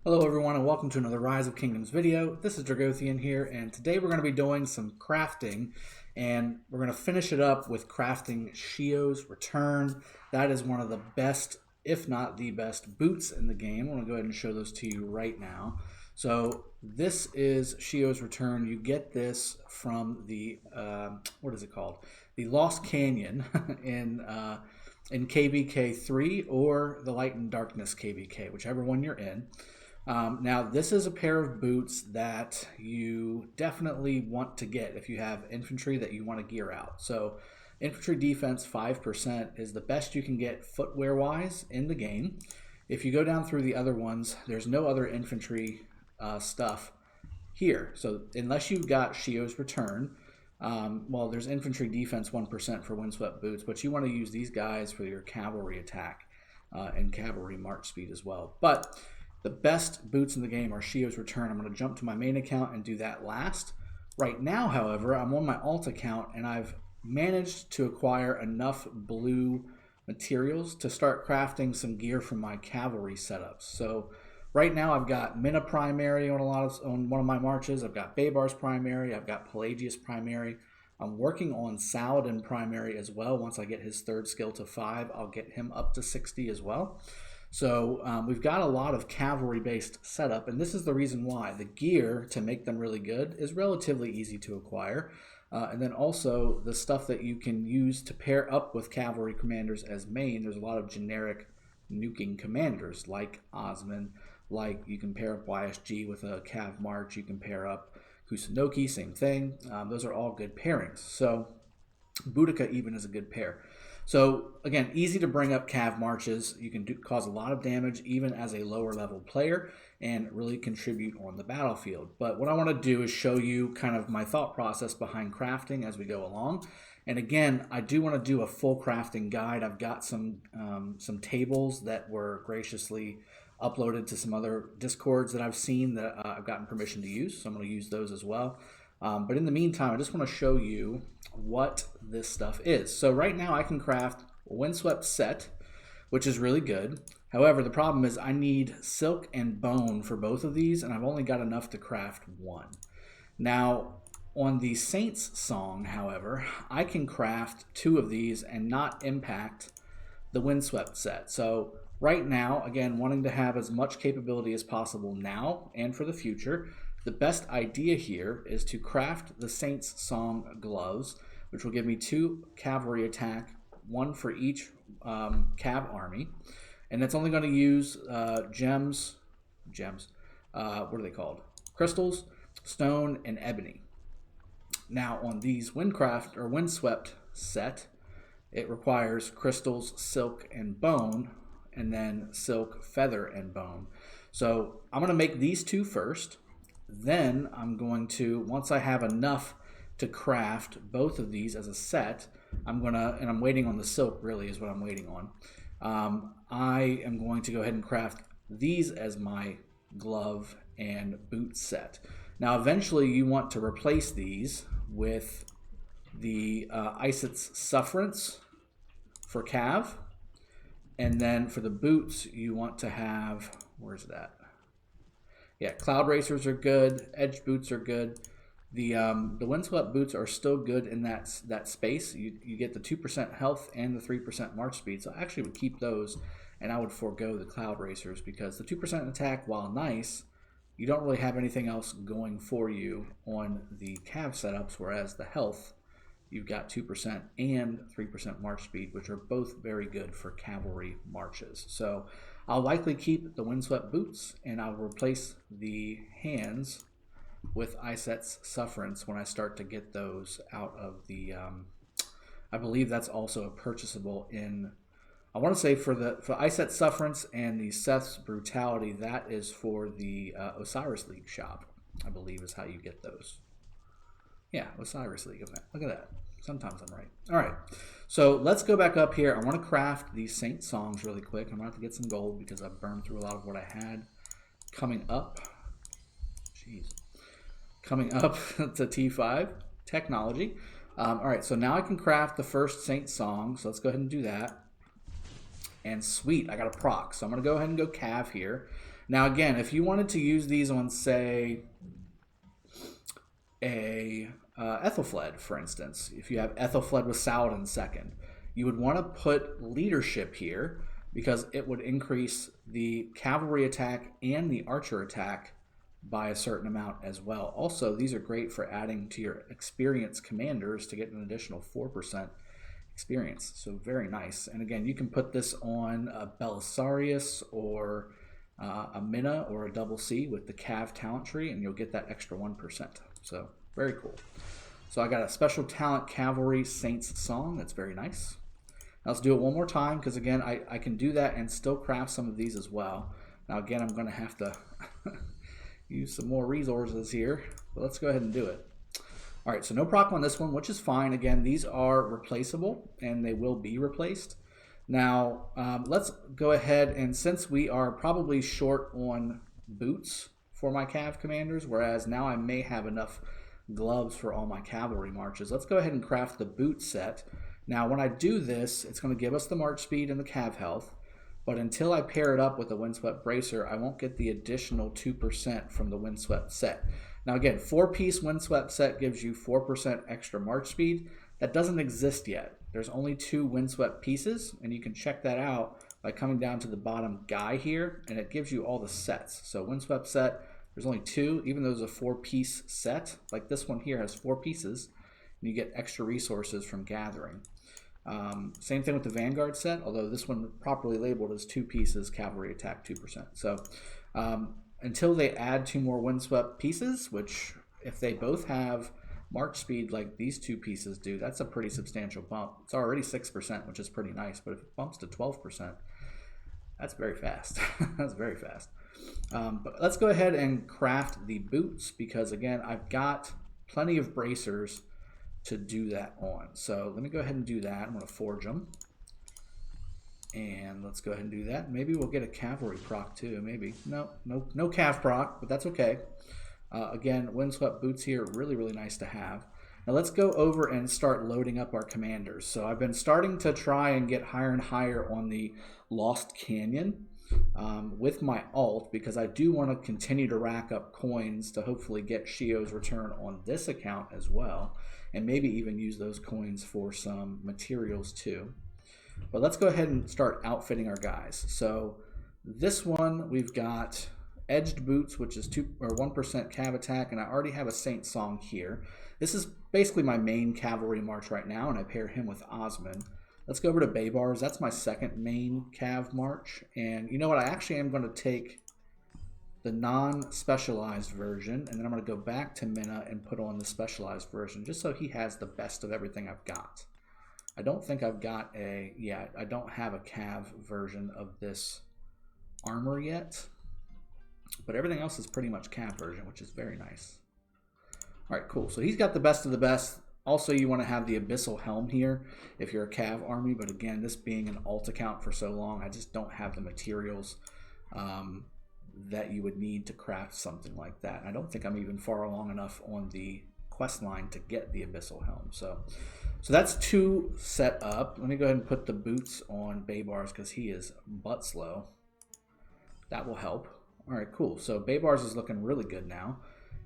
Hello everyone and welcome to another Rise of Kingdoms video. This is Dragothian here, and today we're going to be doing some crafting, and we're going to finish it up with crafting Shio's Return. That is one of the best, if not the best, boots in the game. I'm going to go ahead and show those to you right now. So this is Shio's Return. You get this from the, what is it called? The Lost Canyon in KVK 3 or the Light and Darkness KVK, whichever one you're in. Now, this is a pair of boots that you definitely want to get if you have infantry that you want to gear out. So, infantry defense 5% is the best you can get footwear-wise in the game. If you go down through the other ones, there's no other infantry stuff here. So, unless you've got Shio's Return, well, there's infantry defense 1% for windswept boots, but you want to use these guys for your cavalry attack and cavalry march speed as well. But the best boots in the game are Shio's Return. I'm going to jump to my main account and do that last. Right now, however, I'm on my alt account and I've managed to acquire enough blue materials to start crafting some gear for my cavalry setups. So right now I've got Minna primary on one of my marches. I've got Babar's primary. I've got Pelagius primary. I'm working on Saladin primary as well. Once I get his third skill to 5, I'll get him up to 60 as well. So we've got a lot of cavalry-based setup, and this is the reason why. The gear, to make them really good, is relatively easy to acquire. And then also the stuff that you can use to pair up with cavalry commanders as main. There's a lot of generic nuking commanders like Osman, like you can pair up YSG with a Cav March, you can pair up Kusunoki, same thing. Those are all good pairings. So Boudica even is a good pair. So again, easy to bring up Cav Marches. You can cause a lot of damage even as a lower level player and really contribute on the battlefield. But what I want to do is show you kind of my thought process behind crafting as we go along. And again, I do want to do a full crafting guide. I've got some tables that were graciously uploaded to some other Discords that I've seen that I've gotten permission to use. So I'm going to use those as well. But in the meantime, I just want to show you what this stuff is. So right now I can craft a windswept set, which is really good. However, the problem is I need silk and bone for both of these, and I've only got enough to craft one. Now, on the Saints song, however, I can craft 2 of these and not impact the windswept set. So right now, again, wanting to have as much capability as possible now and for the future, the best idea here is to craft the Saints Song gloves, which will give me 2 cavalry attack, 1 for each Cav army. And it's only going to use gems, what are they called? Crystals, stone, and ebony. Now on these windswept set, it requires crystals, silk, and bone, and then silk, feather, and bone. So I'm going to make these 2 first. Then I'm going to, once I have enough to craft both of these as a set, and I'm waiting on the silk really is what I'm waiting on. I am going to go ahead and craft these as my glove and boot set. Now eventually you want to replace these with the Isot's Sufferance for Cav. And then for the boots you want to have, where's that? Yeah, Cloud Racers are good. Edge boots are good. The windswept boots are still good in that space. You get the 2% health and the 3% march speed. So I actually would keep those, and I would forego the Cloud Racers because the 2% attack, while nice, you don't really have anything else going for you on the Cav setups. Whereas the health, you've got 2% and 3% march speed, which are both very good for cavalry marches. So I'll likely keep the windswept boots, and I'll replace the hands with Iset's Sufferance when I start to get those out of the, I believe that's also purchasable in, I want to say for Iset's Sufferance and the Seth's Brutality, that is for the Osiris League shop, I believe is how you get those. Yeah, Osiris League event. Look at that. Sometimes I'm right. All right, so let's go back up here. I want to craft these Saint songs really quick. I'm going to have to get some gold because I've burned through a lot of what I had. Coming up, jeez, coming up to T5 technology. All right, so now I can craft the first Saint song. So let's go ahead and do that. And sweet, I got a proc. So I'm going to go ahead and go Cav here. Now again, if you wanted to use these on, say, a Ethelfled, for instance, if you have Ethelfled with Saladin second, you would want to put leadership here because it would increase the cavalry attack and the archer attack by a certain amount as well. Also, these are great for adding to your experienced commanders to get an additional 4% experience. So very nice. And again, you can put this on a Belisarius or a Minna or a double C with the Cav talent tree, and you'll get that extra 1%. So very cool. So I got a special talent cavalry Saints song. That's very nice. Now let's do it one more time because again, I can do that and still craft some of these as well. Now again, I'm going to have to use some more resources here, but let's go ahead and do it. All right, so no proc on this one, which is fine. Again, these are replaceable and they will be replaced. Now, let's go ahead, and since we are probably short on boots for my cav commanders, whereas now I may have enough gloves for all my cavalry marches, let's go ahead and craft the boot set. Now, when I do this, it's going to give us the march speed and the cav health, but until I pair it up with the windswept bracer, I won't get the additional 2% from the windswept set. Now again, 4-piece windswept set gives you 4% extra march speed. That doesn't exist yet. There's only 2 windswept pieces, and you can check that out by coming down to the bottom guy here, and it gives you all the sets. So windswept set, there's only 2, even though there's a 4-piece set. Like this one here has 4 pieces, and you get extra resources from gathering. Same thing with the Vanguard set, although this one properly labeled as 2 pieces, cavalry attack 2%. So until they add 2 more windswept pieces, which if they both have march speed like these 2 pieces do, that's a pretty substantial bump. It's already 6%, which is pretty nice, but if it bumps to 12%, that's very fast. That's very fast. But let's go ahead and craft the boots because again, I've got plenty of bracers to do that on. So let me go ahead and do that. I'm going to forge them. And let's go ahead and do that. Maybe we'll get a cavalry proc too. Maybe. No cav proc, but that's okay. Again, windswept boots here, really, really nice to have. Now let's go over and start loading up our commanders. So I've been starting to try and get higher and higher on the Lost Canyon with my alt because I do want to continue to rack up coins to hopefully get Shio's return on this account as well. And maybe even use those coins for some materials too. But let's go ahead and start outfitting our guys. So this one, we've got edged boots, which is 1% cav attack, and I already have a Saint song here. This is basically my main cavalry march right now, and I pair him with Osman. Let's go over to Baybars. That's my second main cav march. And you know what? I actually am going to take the non-specialized version, and then I'm going to go back to Minna and put on the specialized version just so he has the best of everything I've got. I don't think I've got I don't have a cav version of this armor yet, but everything else is pretty much cav version, which is very nice. All right, cool. So he's got the best of the best. Also, you want to have the Abyssal Helm here if you're a cav army, but again, this being an alt account for so long, I just don't have the materials that you would need to craft something like that. I don't think I'm even far along enough on the quest line to get the Abyssal Helm. So that's 2 set up. Let me go ahead and put the boots on Baybars because he is butt slow. That will help. All right, cool. So Baybars is looking really good now.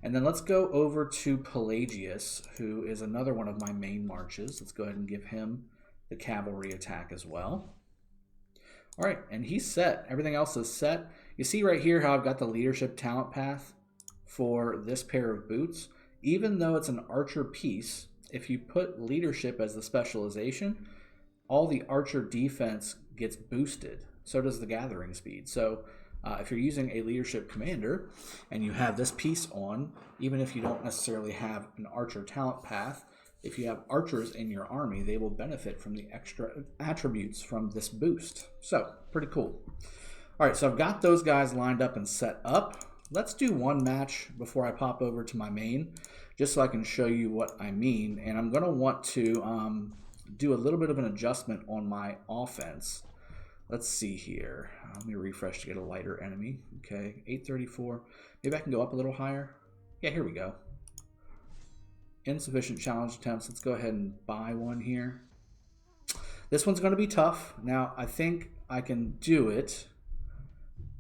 And then let's go over to Pelagius, who is another one of my main marches. Let's go ahead and give him the cavalry attack as well. All right, and he's set. Everything else is set. You see right here how I've got the leadership talent path for this pair of boots. Even though it's an archer piece, if you put leadership as the specialization, all the archer defense gets boosted. So does the gathering speed. So if you're using a leadership commander and you have this piece on, even if you don't necessarily have an archer talent path, if you have archers in your army, they will benefit from the extra attributes from this boost. So, pretty cool. All right, so I've got those guys lined up and set up. Let's do one match before I pop over to my main, just so I can show you what I mean. And I'm going to want to do a little bit of an adjustment on my offense. Let's see here. Let me refresh to get a lighter enemy. Okay, 834. Maybe I can go up a little higher. Yeah, here we go. Insufficient challenge attempts. Let's go ahead and buy one here. This one's going to be tough. Now, I think I can do it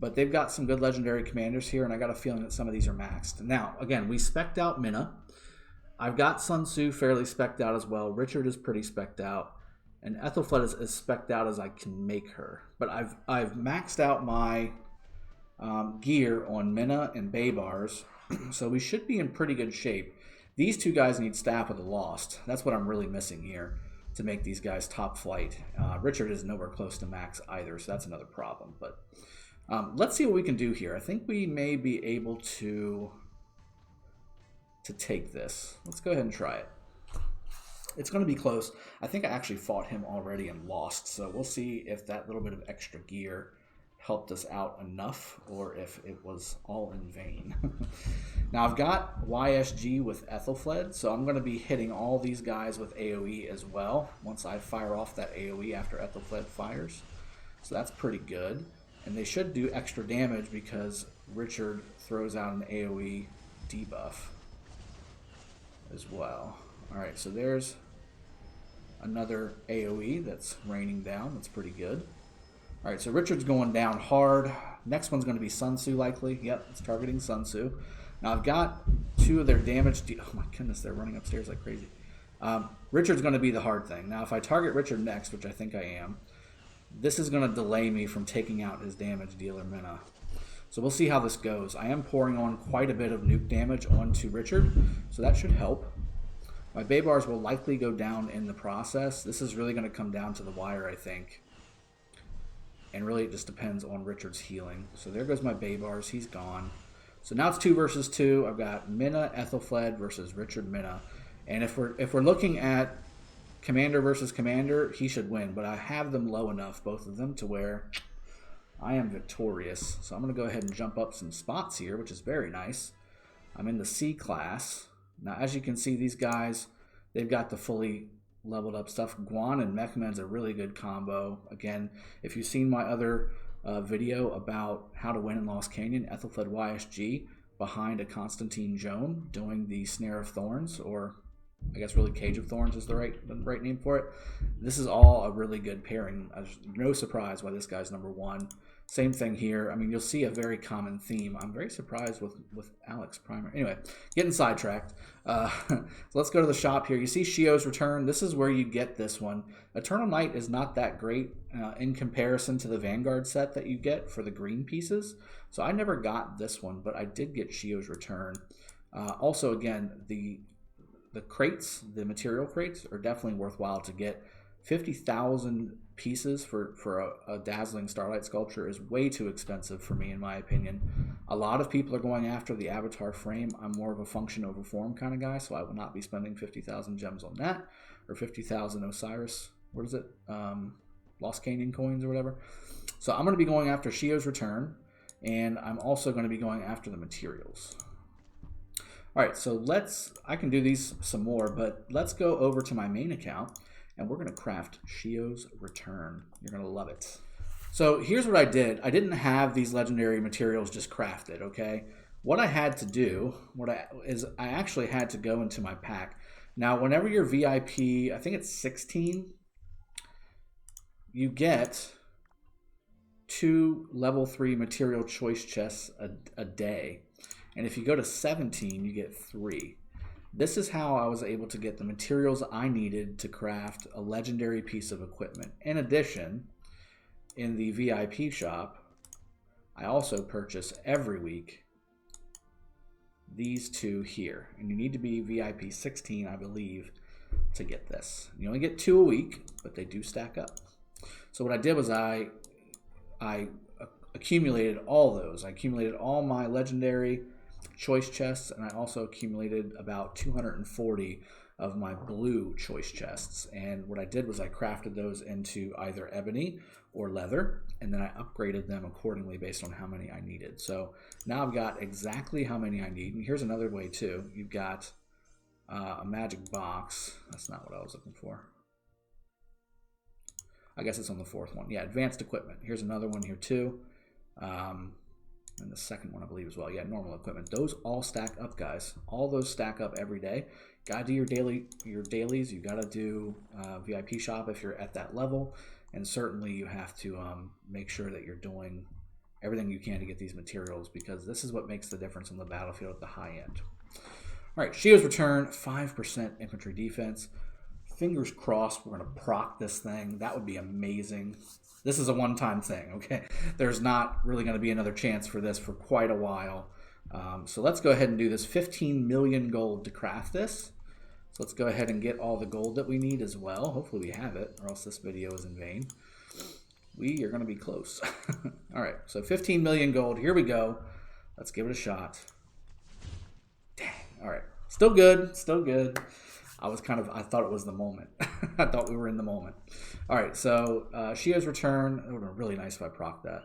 But they've got some good legendary commanders here, and I got a feeling that some of these are maxed. Now, again, we spec'd out Minna. I've got Sun Tzu fairly spec'd out as well. Richard is pretty spec'd out. And Ethelfled is as spec'd out as I can make her. But I've maxed out my gear on Minna and Baybars, so we should be in pretty good shape. These two guys need Staff of the Lost. That's what I'm really missing here to make these guys top flight. Richard is nowhere close to max either, so that's another problem. But let's see what we can do here. I think we may be able to take this. Let's go ahead and try it. It's going to be close. I think I actually fought him already and lost, so we'll see if that little bit of extra gear helped us out enough or if it was all in vain. Now I've got YSG with Ethelfled, so I'm going to be hitting all these guys with AoE as well once I fire off that AoE after Ethelfled fires. So that's pretty good. And they should do extra damage because Richard throws out an AoE debuff as well. Alright, so there's another AoE that's raining down. That's pretty good. Alright, so Richard's going down hard. Next one's going to be Sun Tzu likely. Yep, it's targeting Sun Tzu. Now I've got two of their damage. Oh my goodness, they're running upstairs like crazy. Richard's going to be the hard thing. Now if I target Richard next, which I think I am, this is going to delay me from taking out his damage dealer Minna. So we'll see how this goes. I am pouring on quite a bit of nuke damage onto Richard, so that should help. My Baybars will likely go down in the process. This is really going to come down to the wire, I think. And really it just depends on Richard's healing. So there goes my Baybars. He's gone. So now it's 2 versus 2. I've got Minna Ethelfled versus Richard Minna. And if we're looking at commander versus commander, he should win. But I have them low enough, both of them, to where I am victorious. So I'm going to go ahead and jump up some spots here, which is very nice. I'm in the C class. Now, as you can see, these guys, they've got the fully leveled up stuff. Guan and Mechman's a really good combo. Again, if you've seen my other video about how to win in Lost Canyon, Ethelfled YSG behind a Constantine Joan doing the Snare of Thorns, or I guess really Cage of Thorns is the right name for it. This is all a really good pairing. No surprise why this guy's #1. Same thing here. I mean, you'll see a very common theme. I'm very surprised with Alex Primer. Anyway, getting sidetracked. So let's go to the shop here. You see Shio's Return. This is where you get this one. Eternal Night is not that great in comparison to the Vanguard set that you get for the green pieces. So I never got this one, but I did get Shio's Return. Also, again, the crates, the material crates, are definitely worthwhile to get. 50,000 pieces for a dazzling Starlight sculpture is way too expensive for me, in my opinion. A lot of people are going after the avatar frame. I'm more of a function over form kind of guy, so I will not be spending 50,000 gems on that, or 50,000 Osiris, what is it, Lost Canyon coins or whatever. So I'm going to be going after Shio's Return, and I'm also going to be going after the materials. All right, so I can do these some more, but let's go over to my main account, and we're going to craft Shio's Return. You're going to love it. So here's what I did. I didn't have these legendary materials just crafted, okay? What I had to do, I actually had to go into my pack. Now, whenever you're VIP, I think it's 16, you get 2 level 3 material choice chests a day. And if you go to 17, you get 3. This is how I was able to get the materials I needed to craft a legendary piece of equipment. In addition, in the VIP shop, I also purchase every week these 2 here. And you need to be VIP 16, I believe, to get this. You only get 2 a week, but they do stack up. So what I did was I accumulated all those. I accumulated all my legendary choice chests, and I also accumulated about 240 of my blue choice chests. And what I did was I crafted those into either ebony or leather, and then I upgraded them accordingly based on how many I needed. So now I've got exactly how many I need. And here's another way too. You've got a magic box. That's not what I was looking for. I guess it's on the 4th one. Yeah, advanced equipment. Here's another one here too. And the second one, I believe, as well. Yeah, normal equipment. Those all stack up, guys. All those stack up every day. Gotta do your dailies. You gotta do VIP shop if you're at that level, and certainly you have to make sure that you're doing everything you can to get these materials, because this is what makes the difference on the battlefield at the high end. All right, Shio's Return, 5% infantry defense. Fingers crossed we're going to proc this thing. That would be amazing. This is a one-time thing, okay? There's not really going to be another chance for this for quite a while. So let's go ahead and do this. 15 million gold to craft this. So let's go ahead and get all the gold that we need as well. Hopefully we have it, or else this video is in vain. We are going to be close. All right, so 15 million gold. Here we go. Let's give it a shot. Dang. All right. Still good. Still good. I thought it was the moment. I thought we were in the moment. All right, so Shio's Return. It would have been really nice if I proc that.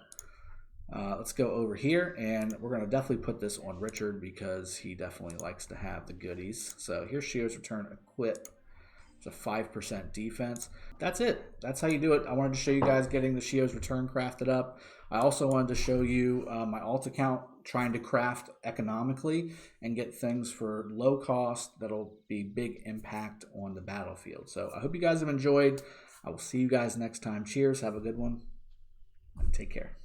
Let's go over here, and we're going to definitely put this on Richard because he definitely likes to have the goodies. So here's Shio's Return Equip. It's a 5% defense. That's it. That's how you do it. I wanted to show you guys getting the Shio's Return crafted up. I also wanted to show you my alt account trying to craft economically and get things for low cost that'll be big impact on the battlefield. So I hope you guys have enjoyed. I will see you guys next time. Cheers. Have a good one. And take care.